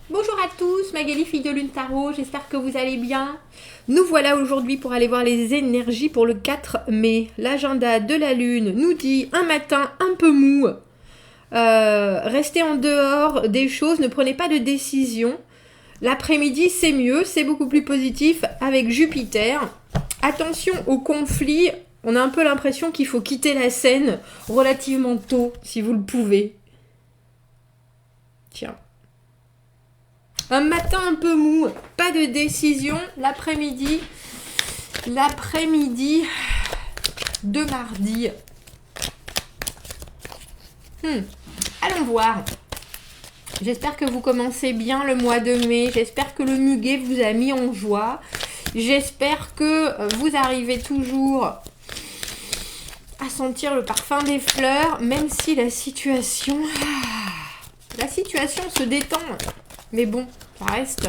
Bonjour à tous, Magali, fille de Lune Tarot, j'espère que vous allez bien. Nous voilà aujourd'hui pour aller voir les énergies pour le 4 mai. L'agenda de la Lune nous dit un matin un peu mou, restez en dehors des choses, ne prenez pas de décision. L'après-midi c'est mieux, c'est beaucoup plus positif avec Jupiter. Attention aux conflits, on a un peu l'impression qu'il faut quitter la scène relativement tôt si vous le pouvez. Tiens. Un matin un peu mou, pas de décision, l'après-midi de mardi. Allons voir. J'espère que vous commencez bien le mois de mai, j'espère que le muguet vous a mis en joie, j'espère que vous arrivez toujours à sentir le parfum des fleurs, même si la situation se détend. Mais bon, ça reste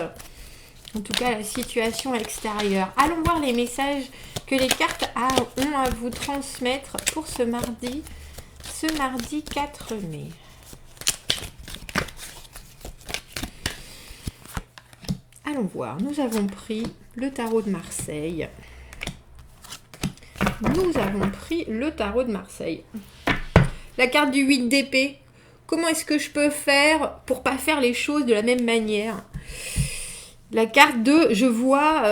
en tout cas la situation extérieure. Allons voir les messages que les cartes ont à vous transmettre pour ce mardi 4 mai. Allons voir, nous avons pris le tarot de Marseille. La carte du 8 d'épée. Comment est-ce que je peux faire pour pas faire les choses de la même manière? La carte de, je vois,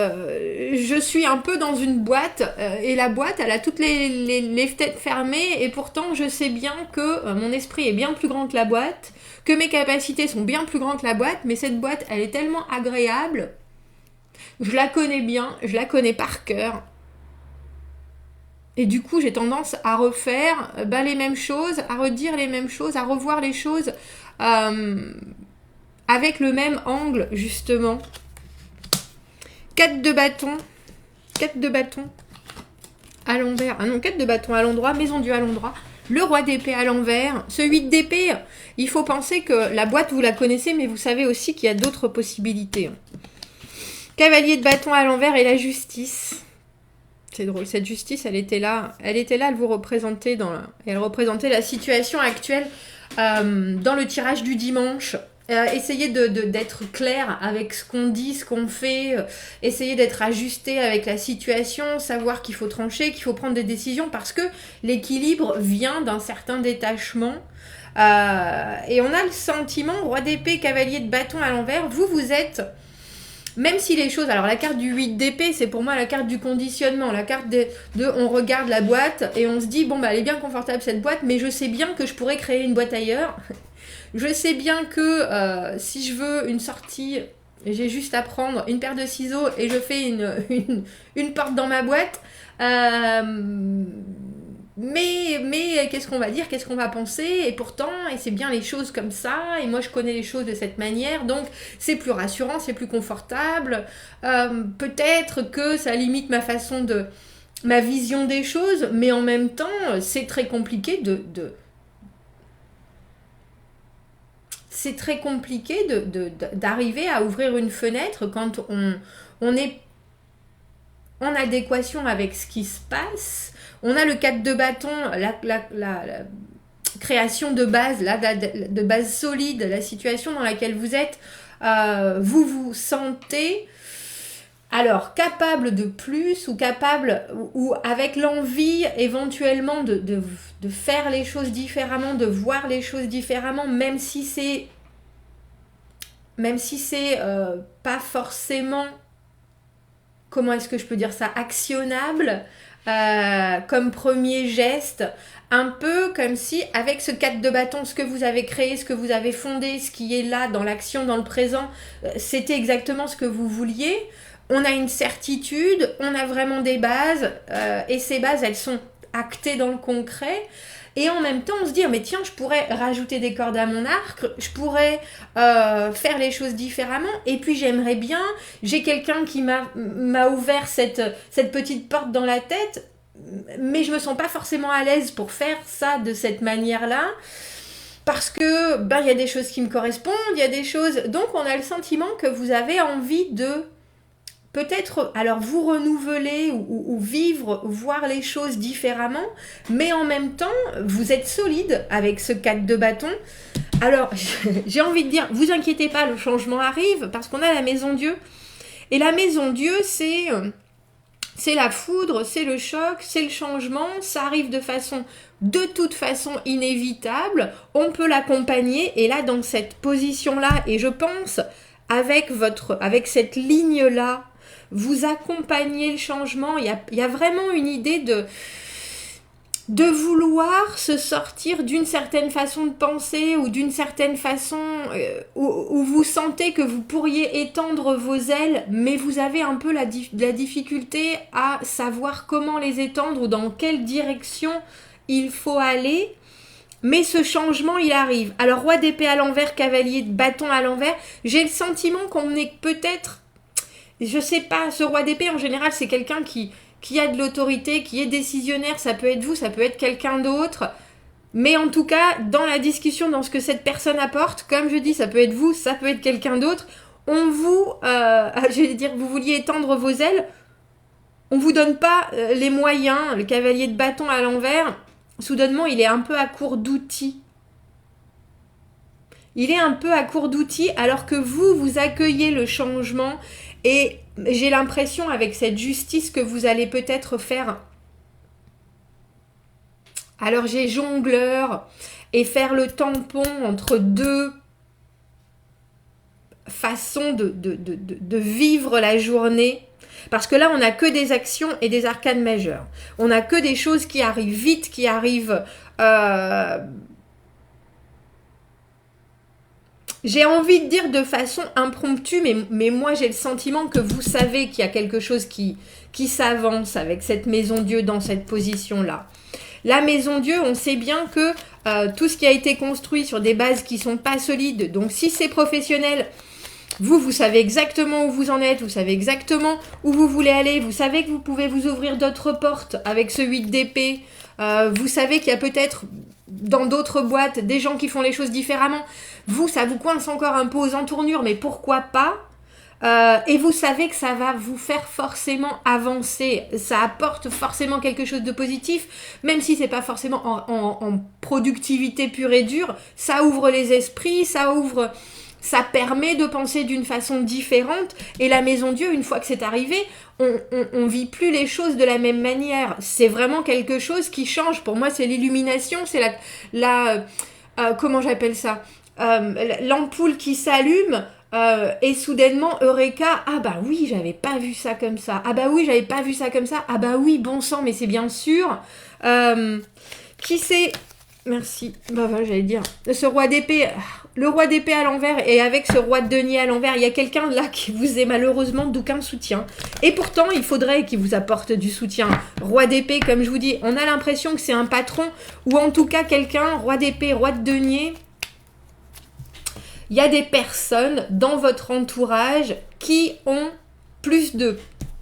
je suis un peu dans une boîte et la boîte, elle a toutes les fenêtres fermées et pourtant je sais bien que mon esprit est bien plus grand que la boîte, que mes capacités sont bien plus grandes que la boîte, mais cette boîte, elle est tellement agréable, je la connais bien, je la connais par cœur. Et du coup, j'ai tendance à refaire les mêmes choses, à redire les mêmes choses, à revoir les choses avec le même angle, justement. 4 de bâton à l'envers. Ah non, 4 de bâton à l'endroit, maison du à l'endroit. Le roi d'épée à l'envers. Ce 8 d'épée, il faut penser que la boîte, vous la connaissez, mais vous savez aussi qu'il y a d'autres possibilités. Cavalier de bâton à l'envers et la justice. C'est drôle, cette justice, elle était là, elle vous représentait elle représentait la situation actuelle dans le tirage du dimanche. Essayez d'être clair avec ce qu'on dit, ce qu'on fait, essayez d'être ajusté avec la situation, savoir qu'il faut trancher, qu'il faut prendre des décisions parce que l'équilibre vient d'un certain détachement. Et on a le sentiment, roi d'épée, cavalier de bâton à l'envers, vous êtes... Même si les choses... Alors la carte du 8 d'épée, c'est pour moi la carte du conditionnement. La carte de on regarde la boîte et on se dit, bon, elle est bien confortable cette boîte, mais je sais bien que je pourrais créer une boîte ailleurs. Je sais bien que si je veux une sortie, j'ai juste à prendre une paire de ciseaux et je fais une porte dans ma boîte. Mais qu'est-ce qu'on va dire, qu'est-ce qu'on va penser? Et pourtant, et c'est bien les choses comme ça, et moi je connais les choses de cette manière, donc c'est plus rassurant, c'est plus confortable. Peut-être que ça limite ma vision des choses, mais en même temps, c'est très compliqué d'arriver à ouvrir une fenêtre quand on est en adéquation avec ce qui se passe. On a le 4 de bâton, la création de base, de base solide, la situation dans laquelle vous êtes, vous vous sentez alors capable de plus ou avec l'envie éventuellement de faire les choses différemment, de voir les choses différemment, même si c'est pas forcément, comment est-ce que je peux dire ça, actionnable comme premier geste, un peu comme si avec ce 4 de bâton, ce que vous avez créé, ce que vous avez fondé, ce qui est là dans l'action, dans le présent, c'était exactement ce que vous vouliez. On a une certitude, on a vraiment des bases et ces bases, elles sont actées dans le concret. Et en même temps, on se dit, mais tiens, je pourrais rajouter des cordes à mon arc, je pourrais faire les choses différemment. Et puis, j'aimerais bien, j'ai quelqu'un qui m'a ouvert cette petite porte dans la tête, mais je me sens pas forcément à l'aise pour faire ça de cette manière-là. Parce que, il y a des choses qui me correspondent, il y a des choses... Donc, on a le sentiment que vous avez envie de... peut-être alors vous renouveler ou vivre, voir les choses différemment, mais en même temps, vous êtes solide avec ce 4 de bâton. Alors, j'ai envie de dire, vous inquiétez pas, le changement arrive, parce qu'on a la maison Dieu. Et la maison Dieu, c'est la foudre, c'est le choc, c'est le changement, ça arrive de toute façon inévitable, on peut l'accompagner, et là, dans cette position-là, et je pense, avec cette ligne-là, vous accompagnez le changement, il y a vraiment une idée de vouloir se sortir d'une certaine façon de penser ou d'une certaine façon où vous sentez que vous pourriez étendre vos ailes, mais vous avez un peu la difficulté à savoir comment les étendre ou dans quelle direction il faut aller. Mais ce changement, il arrive. Alors, roi d'épée à l'envers, cavalier de bâton à l'envers, j'ai le sentiment qu'on est peut-être... Je sais pas, ce roi d'épée, en général, c'est quelqu'un qui a de l'autorité, qui est décisionnaire, ça peut être vous, ça peut être quelqu'un d'autre. Mais en tout cas, dans la discussion, dans ce que cette personne apporte, comme je dis, ça peut être vous, ça peut être quelqu'un d'autre, on vous, je vais dire, vous vouliez étendre vos ailes, on vous donne pas les moyens, le cavalier de bâton à l'envers, soudainement, il est un peu à court d'outils. Il est un peu à court d'outils, alors que vous accueillez le changement. Et j'ai l'impression, avec cette justice, que vous allez peut-être faire... Alors j'ai jongleur et faire le tampon entre deux façons de vivre la journée. Parce que là, on n'a que des actions et des arcanes majeures. On n'a que des choses qui arrivent vite, qui arrivent... J'ai envie de dire de façon impromptue, mais moi j'ai le sentiment que vous savez qu'il y a quelque chose qui s'avance avec cette maison Dieu dans cette position-là. La maison Dieu, on sait bien que tout ce qui a été construit sur des bases qui ne sont pas solides, donc si c'est professionnel, vous savez exactement où vous en êtes, vous savez exactement où vous voulez aller, vous savez que vous pouvez vous ouvrir d'autres portes avec ce 8 d'épée, vous savez qu'il y a peut-être dans d'autres boîtes des gens qui font les choses différemment. Vous, ça vous coince encore un peu aux entournures, mais pourquoi pas ? Et vous savez que ça va vous faire forcément avancer, ça apporte forcément quelque chose de positif, même si c'est pas forcément en productivité pure et dure, ça ouvre les esprits, ça permet de penser d'une façon différente. Et la maison Dieu, une fois que c'est arrivé, on vit plus les choses de la même manière. C'est vraiment quelque chose qui change. Pour moi, c'est l'illumination, c'est comment j'appelle ça, l'ampoule qui s'allume. Et soudainement, Eureka, ah bah oui, j'avais pas vu ça comme ça. Ah bah oui, j'avais pas vu ça comme ça. Ah bah oui, bon sang, mais c'est bien sûr. Qui c'est ? Merci. Bah voilà, j'allais dire. Ce roi d'épée, le roi d'épée à l'envers et avec ce roi de denier à l'envers, il y a quelqu'un là qui vous est malheureusement d'aucun soutien. Et pourtant, il faudrait qu'il vous apporte du soutien. Roi d'épée, comme je vous dis, on a l'impression que c'est un patron ou en tout cas quelqu'un, roi d'épée, roi de denier. Il y a des personnes dans votre entourage qui ont plus de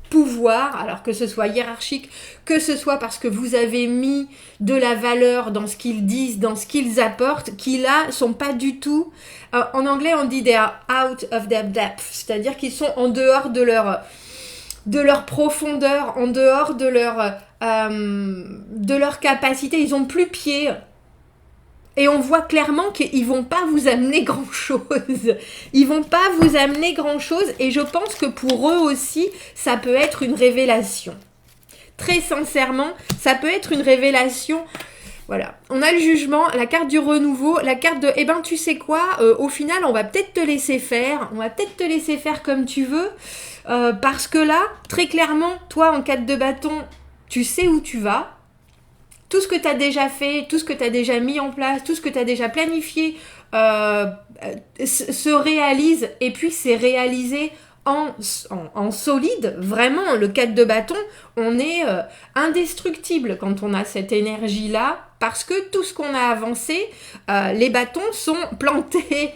pouvoir, alors que ce soit hiérarchique, que ce soit parce que vous avez mis de la valeur dans ce qu'ils disent, dans ce qu'ils apportent, qui là sont pas du tout... en anglais, on dit they are out of their depth, c'est-à-dire qu'ils sont en dehors de leur profondeur, en dehors de leur capacité, ils ont plus pied. Et on voit clairement qu'ils vont pas vous amener grand-chose. Ils vont pas vous amener grand-chose. Et je pense que pour eux aussi, ça peut être une révélation. Très sincèrement, ça peut être une révélation. Voilà. On a le jugement, la carte du renouveau, la carte de, eh ben tu sais quoi, au final, on va peut-être te laisser faire. On va peut-être te laisser faire comme tu veux. Parce que là, très clairement, toi, en 4 de bâton, tu sais où tu vas. Tout ce que tu as déjà fait, tout ce que tu as déjà mis en place, tout ce que tu as déjà planifié se réalise et puis c'est réalisé en solide. Vraiment, le 4 de bâton, on est indestructible quand on a cette énergie-là parce que tout ce qu'on a avancé, les bâtons sont plantés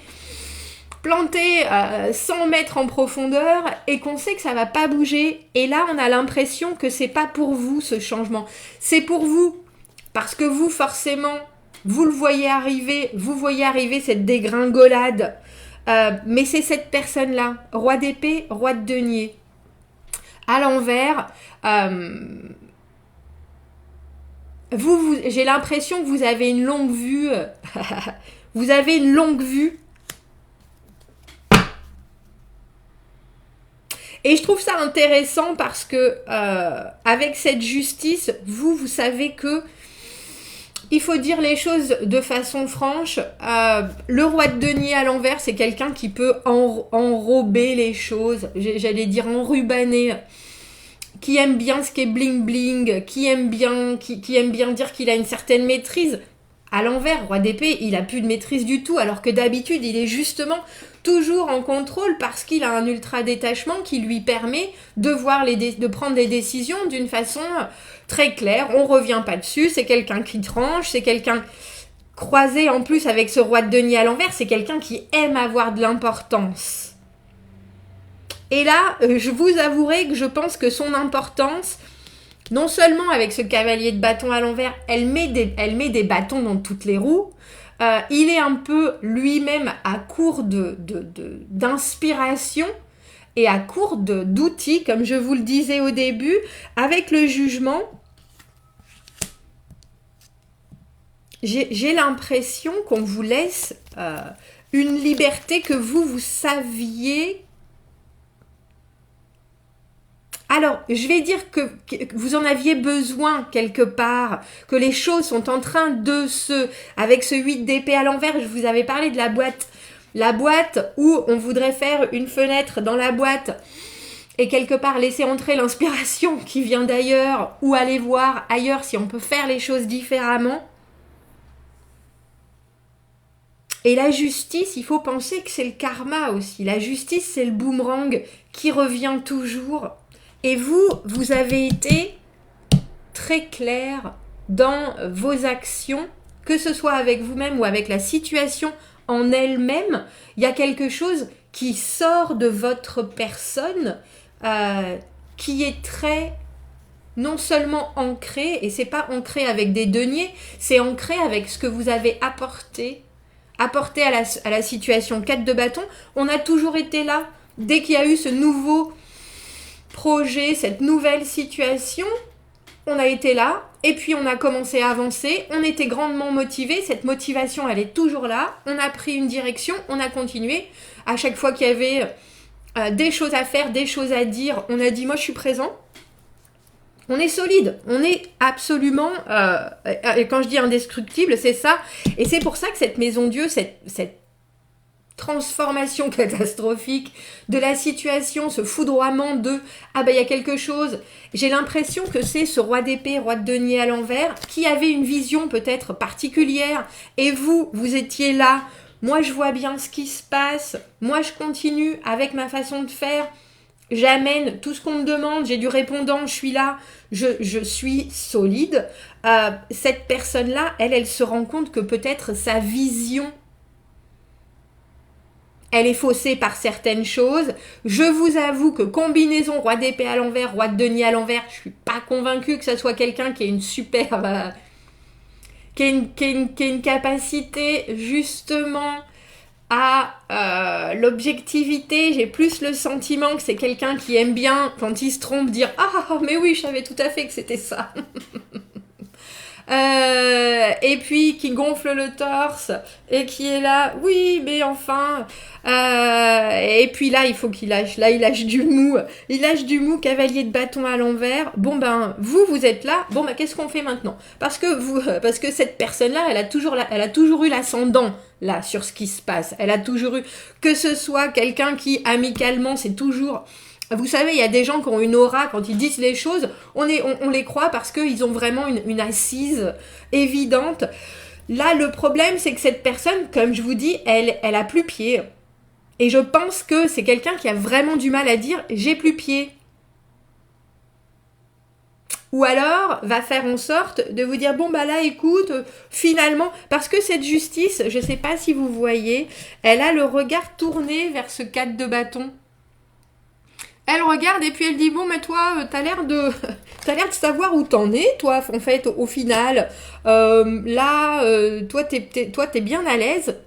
100 mètres en profondeur et qu'on sait que ça va pas bouger. Et là, on a l'impression que c'est pas pour vous ce changement. C'est pour vous. Parce que vous, forcément, vous voyez arriver cette dégringolade. Mais c'est cette personne-là, roi d'épée, roi de denier. À l'envers, j'ai l'impression que vous avez une longue vue. Vous avez une longue vue. Et je trouve ça intéressant parce que avec cette justice, vous savez que il faut dire les choses de façon franche. Le roi de denier à l'envers, c'est quelqu'un qui peut enrober les choses, j'allais dire enrubanner, qui aime bien ce qui est bling bling, qui aime bien dire qu'il a une certaine maîtrise. À l'envers, roi d'épée, il a plus de maîtrise du tout, alors que d'habitude, il est justement toujours en contrôle parce qu'il a un ultra détachement qui lui permet de prendre les décisions d'une façon très claire. On revient pas dessus, c'est quelqu'un qui tranche, c'est quelqu'un croisé en plus avec ce roi de denier à l'envers, c'est quelqu'un qui aime avoir de l'importance. Et là, je vous avouerai que je pense que son importance, non seulement avec ce cavalier de bâton à l'envers, elle met des bâtons dans toutes les roues, il est un peu lui-même à court d'inspiration et à court d'outils, comme je vous le disais au début, avec le jugement. J'ai l'impression qu'on vous laisse une liberté que vous saviez. Alors, je vais dire que vous en aviez besoin quelque part, que les choses sont en train de avec ce 8 d'épée à l'envers, je vous avais parlé de la boîte. La boîte où on voudrait faire une fenêtre dans la boîte et quelque part laisser entrer l'inspiration qui vient d'ailleurs ou aller voir ailleurs si on peut faire les choses différemment. Et la justice, il faut penser que c'est le karma aussi. La justice, c'est le boomerang qui revient toujours. Et vous avez été très clair dans vos actions, que ce soit avec vous-même ou avec la situation en elle-même. Il y a quelque chose qui sort de votre personne, qui est très, non seulement ancré, et c'est pas ancré avec des deniers, c'est ancré avec ce que vous avez apporté à la situation 4 de bâton. On a toujours été là. Dès qu'il y a eu ce nouveau projet, cette nouvelle situation, on a été là et puis on a commencé à avancer, on était grandement motivés, cette motivation elle est toujours là, on a pris une direction, on a continué, à chaque fois qu'il y avait des choses à faire, des choses à dire, on a dit moi je suis présent, on est solide, on est absolument, et quand je dis indestructible c'est ça, et c'est pour ça que cette maison Dieu, cette transformation catastrophique de la situation, ce foudroiement de « Ah ben il y a quelque chose », j'ai l'impression que c'est ce roi d'épée, roi de denier à l'envers, qui avait une vision peut-être particulière, et vous étiez là, moi je vois bien ce qui se passe, moi je continue avec ma façon de faire, j'amène tout ce qu'on me demande, j'ai du répondant, je suis là, je suis solide. Cette personne-là, elle se rend compte que peut-être sa vision elle est faussée par certaines choses. Je vous avoue que combinaison roi d'épée à l'envers, roi de denier à l'envers, je suis pas convaincue que ça soit quelqu'un qui ait une super... qui ait une capacité justement à l'objectivité. J'ai plus le sentiment que c'est quelqu'un qui aime bien, quand il se trompe, dire « Ah, mais oui, je savais tout à fait que c'était ça !» et puis qui gonfle le torse et qui est là, oui mais enfin et puis là il faut qu'il lâche, là il lâche du mou, cavalier de bâton à l'envers. Bon ben vous êtes là, bon ben qu'est-ce qu'on fait maintenant, parce que cette personne là elle a toujours eu l'ascendant là sur ce qui se passe, elle a toujours eu, que ce soit quelqu'un qui amicalement c'est toujours... Vous savez, il y a des gens qui ont une aura, quand ils disent les choses, on les croit parce qu'ils ont vraiment une assise évidente. Là, le problème, c'est que cette personne, comme je vous dis, elle a plus pied. Et je pense que c'est quelqu'un qui a vraiment du mal à dire « j'ai plus pied ». Ou alors, va faire en sorte de vous dire « bon, bah là, écoute, finalement... » Parce que cette justice, je sais pas si vous voyez, elle a le regard tourné vers ce 4 de bâton. Elle regarde et puis elle dit « bon, mais toi, t'as l'air de savoir où t'en es, toi, en fait, au final. Là, toi, t'es bien à l'aise. »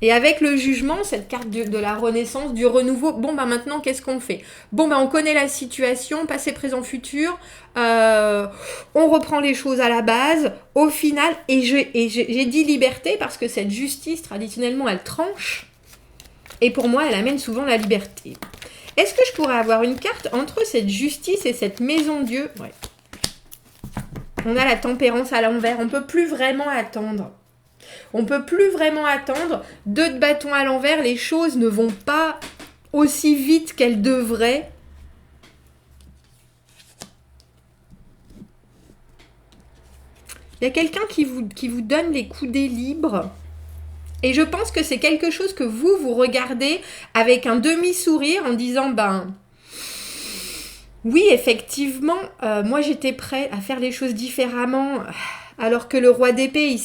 Et avec le jugement, cette carte de la renaissance, du renouveau, bon, bah maintenant, qu'est-ce qu'on fait? Bon, bah on connaît la situation, passé, présent, futur, on reprend les choses à la base, au final, et j'ai dit liberté parce que cette justice, traditionnellement, elle tranche, et pour moi, elle amène souvent la liberté. Est-ce que je pourrais avoir une carte entre cette justice et cette maison Dieu? Ouais. On a la tempérance à l'envers, on ne peut plus vraiment attendre. On ne peut plus vraiment attendre. 2 de bâton à l'envers, les choses ne vont pas aussi vite qu'elles devraient. Il y a quelqu'un qui vous donne les coudées libres. Et je pense que c'est quelque chose que vous regardez avec un demi-sourire en disant, ben, oui, effectivement, moi j'étais prêt à faire les choses différemment. Alors que le roi d'épée,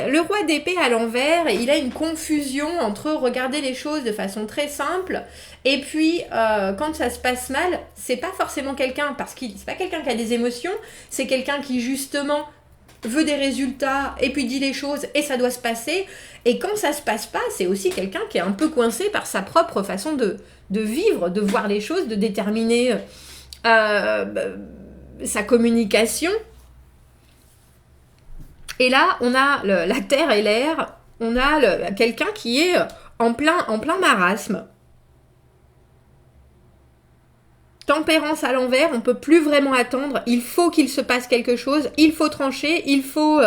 le roi d'épée à l'envers, il a une confusion entre regarder les choses de façon très simple et puis quand ça se passe mal, c'est pas forcément quelqu'un, parce que c'est pas quelqu'un qui a des émotions, c'est quelqu'un qui justement veut des résultats et puis dit les choses et ça doit se passer. Et quand ça se passe pas, c'est aussi quelqu'un qui est un peu coincé par sa propre façon de vivre, de voir les choses, de déterminer sa communication. Et là, on a la terre et l'air, on a quelqu'un qui est en plein marasme. Tempérance à l'envers, on ne peut plus vraiment attendre, il faut qu'il se passe quelque chose, il faut trancher, il faut...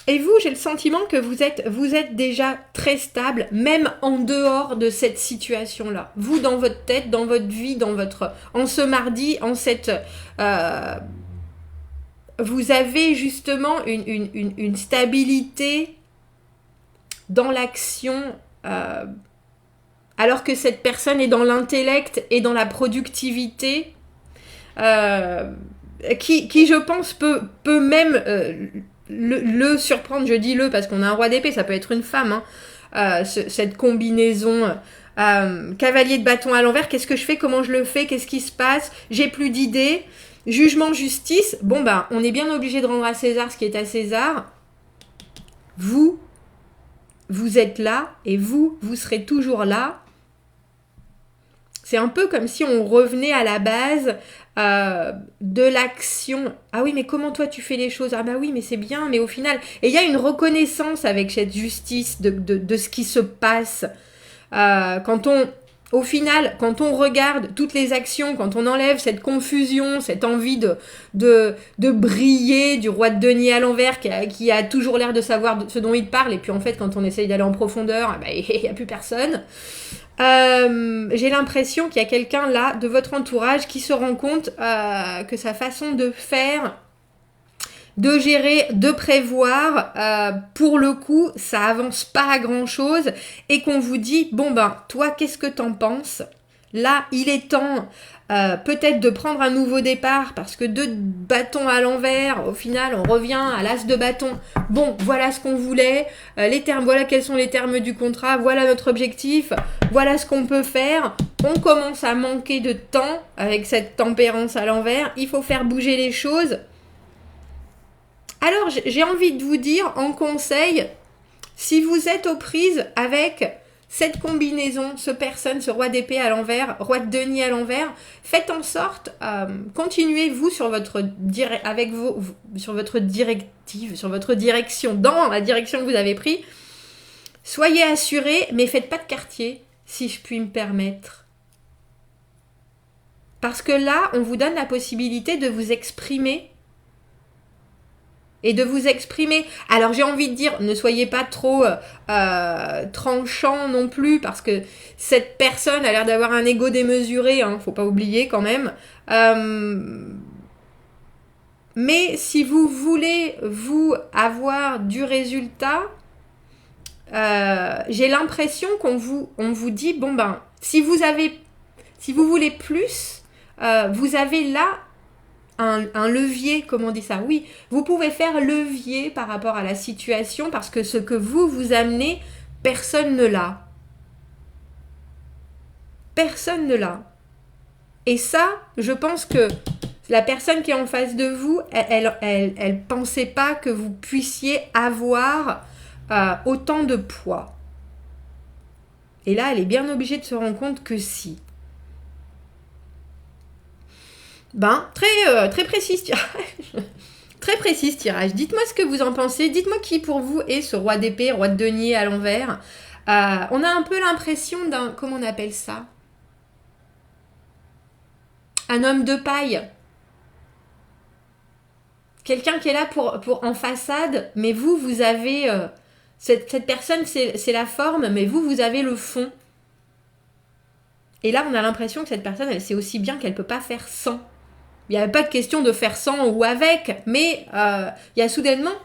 Et vous, j'ai le sentiment que vous êtes déjà très stable, même en dehors de cette situation-là. Vous, dans votre tête, dans votre vie, en ce mardi, en cette... vous avez justement une stabilité dans l'action, alors que cette personne est dans l'intellect et dans la productivité, qui je pense peut même le surprendre. Je dis le parce qu'on a un roi d'épée, ça peut être une femme, hein, cette combinaison cavalier de bâton à l'envers. Qu'est-ce que je fais, comment je le fais, qu'est-ce qui se passe, j'ai plus d'idées. Jugement, justice, bon bah on est bien obligé de rendre à César ce qui est à César. Vous êtes là et vous serez toujours là. C'est un peu comme si on revenait à la base de l'action. Ah oui, mais comment toi tu fais les choses? Ah bah oui, mais c'est bien, mais au final... Et il y a une reconnaissance avec cette justice de ce qui se passe. Au final, quand on regarde toutes les actions, quand on enlève cette confusion, cette envie de briller du roi de denier à l'envers qui a toujours l'air de savoir ce dont il parle, et puis en fait, quand on essaye d'aller en profondeur, il n'y a plus personne. J'ai l'impression qu'il y a quelqu'un là de votre entourage qui se rend compte que sa façon de faire, de gérer, de prévoir, pour le coup, ça avance pas à grand chose et qu'on vous dit, bon ben, toi, qu'est-ce que t'en penses? Là, il est temps peut-être de prendre un nouveau départ parce que 2 bâtons à l'envers, au final, on revient à l'as de bâton. Bon, voilà ce qu'on voulait, les termes, voilà quels sont les termes du contrat, voilà notre objectif, voilà ce qu'on peut faire. On commence à manquer de temps avec cette tempérance à l'envers, il faut faire bouger les choses. Alors, j'ai envie de vous dire en conseil, si vous êtes aux prises avec cette combinaison, ce roi d'épée à l'envers, roi de denier à l'envers, faites en sorte, continuez-vous sur votre directive, sur votre direction, dans la direction que vous avez prise. Soyez assurés, mais faites pas de quartier, si je puis me permettre. Parce que là, on vous donne la possibilité de vous exprimer. Et de vous exprimer. Alors j'ai envie de dire, ne soyez pas trop tranchant non plus, parce que cette personne a l'air d'avoir un ego démesuré, hein, faut pas oublier quand même. Mais si vous voulez, vous, avoir du résultat, j'ai l'impression qu'on vous dit, bon ben, si vous voulez plus, vous avez là un levier, comment on dit ça? Oui, vous pouvez faire levier par rapport à la situation parce que ce que vous amenez, personne ne l'a. Personne ne l'a. Et ça, je pense que La personne qui est en face de vous, elle pensait pas que vous puissiez avoir autant de poids. Et là, elle est bien obligée de se rendre compte que si. Très précis ce tirage. Très précis ce tirage. Dites-moi ce que vous en pensez. Dites-moi qui pour vous est ce roi d'épée, roi de denier à l'envers. On a un peu l'impression d'un... Comment on appelle ça? Un homme de paille. Quelqu'un qui est là pour en façade, mais vous avez... cette personne, c'est la forme, mais vous avez le fond. Et là, on a l'impression que cette personne, elle sait aussi bien qu'elle ne peut pas faire sans. Il n'y avait pas de question de faire sans ou avec, mais il y a soudainement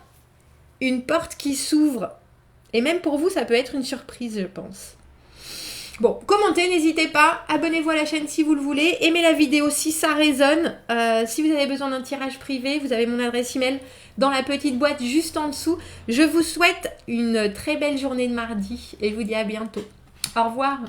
une porte qui s'ouvre. Et même pour vous, ça peut être une surprise, je pense. Bon, commentez, n'hésitez pas. Abonnez-vous à la chaîne si vous le voulez. Aimez la vidéo si ça résonne. Si vous avez besoin d'un tirage privé, vous avez mon adresse email dans la petite boîte juste en dessous. Je vous souhaite une très belle journée de mardi et je vous dis à bientôt. Au revoir.